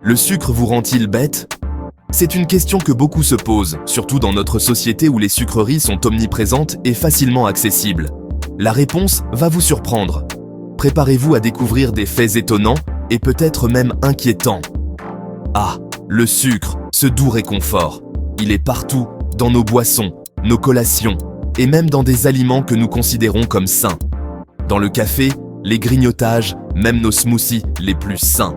Le sucre vous rend-il bête? C'est une question que beaucoup se posent, surtout dans notre société où les sucreries sont omniprésentes et facilement accessibles. La réponse va vous surprendre. Préparez-vous à découvrir des faits étonnants et peut-être même inquiétants. Ah, le sucre, ce doux réconfort. Il est partout, dans nos boissons, nos collations, et même dans des aliments que nous considérons comme sains. Dans le café, les grignotages, même nos smoothies les plus sains.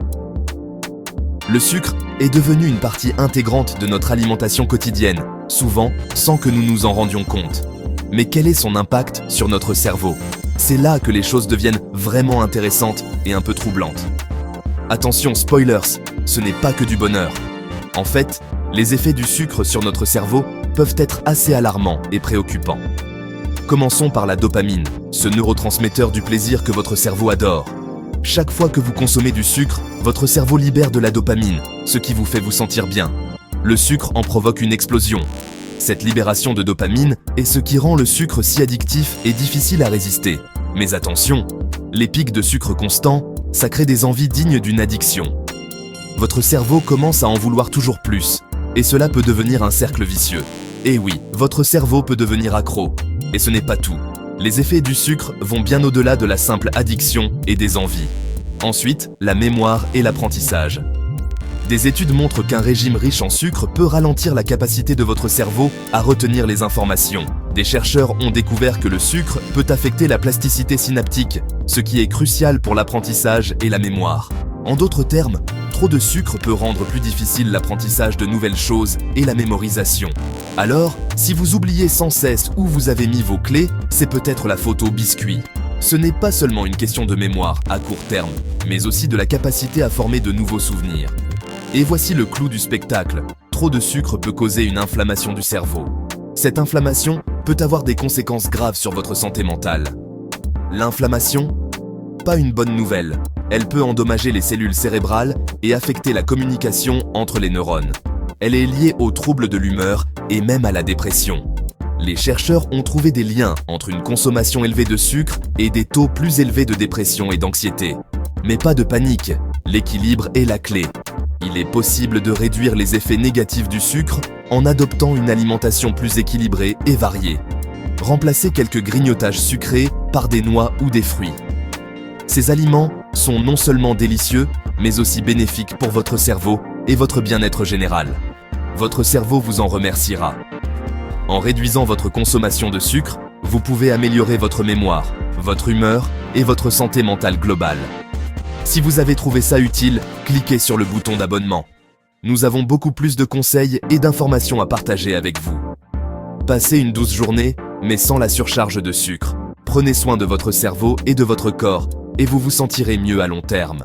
Le sucre est devenu une partie intégrante de notre alimentation quotidienne, souvent sans que nous nous en rendions compte. Mais quel est son impact sur notre cerveau? C'est là que les choses deviennent vraiment intéressantes et un peu troublantes. Attention, spoilers, ce n'est pas que du bonheur. En fait, les effets du sucre sur notre cerveau peuvent être assez alarmants et préoccupants. Commençons par la dopamine, ce neurotransmetteur du plaisir que votre cerveau adore. Chaque fois que vous consommez du sucre, votre cerveau libère de la dopamine, ce qui vous fait vous sentir bien. Le sucre en provoque une explosion. Cette libération de dopamine est ce qui rend le sucre si addictif et difficile à résister. Mais attention, les pics de sucre constants, ça crée des envies dignes d'une addiction. Votre cerveau commence à en vouloir toujours plus, et cela peut devenir un cercle vicieux. Et oui, votre cerveau peut devenir accro. Et ce n'est pas tout. Les effets du sucre vont bien au-delà de la simple addiction et des envies. Ensuite, la mémoire et l'apprentissage. Des études montrent qu'un régime riche en sucre peut ralentir la capacité de votre cerveau à retenir les informations. Des chercheurs ont découvert que le sucre peut affecter la plasticité synaptique, ce qui est crucial pour l'apprentissage et la mémoire. En d'autres termes, trop de sucre peut rendre plus difficile l'apprentissage de nouvelles choses et la mémorisation. Alors, si vous oubliez sans cesse où vous avez mis vos clés, c'est peut-être la faute au biscuit. Ce n'est pas seulement une question de mémoire à court terme, mais aussi de la capacité à former de nouveaux souvenirs. Et voici le clou du spectacle. Trop de sucre peut causer une inflammation du cerveau. Cette inflammation peut avoir des conséquences graves sur votre santé mentale. L'inflammation? Pas une bonne nouvelle. Elle peut endommager les cellules cérébrales et affecter la communication entre les neurones. Elle est liée aux troubles de l'humeur et même à la dépression. Les chercheurs ont trouvé des liens entre une consommation élevée de sucre et des taux plus élevés de dépression et d'anxiété. Mais pas de panique, l'équilibre est la clé. Il est possible de réduire les effets négatifs du sucre en adoptant une alimentation plus équilibrée et variée. Remplacez quelques grignotages sucrés par des noix ou des fruits. Ces aliments sont non seulement délicieux, mais aussi bénéfiques pour votre cerveau et votre bien-être général. Votre cerveau vous en remerciera. En réduisant votre consommation de sucre, vous pouvez améliorer votre mémoire, votre humeur et votre santé mentale globale. Si vous avez trouvé ça utile, cliquez sur le bouton d'abonnement. Nous avons beaucoup plus de conseils et d'informations à partager avec vous. Passez une douce journée, mais sans la surcharge de sucre. Prenez soin de votre cerveau et de votre corps, et vous vous sentirez mieux à long terme.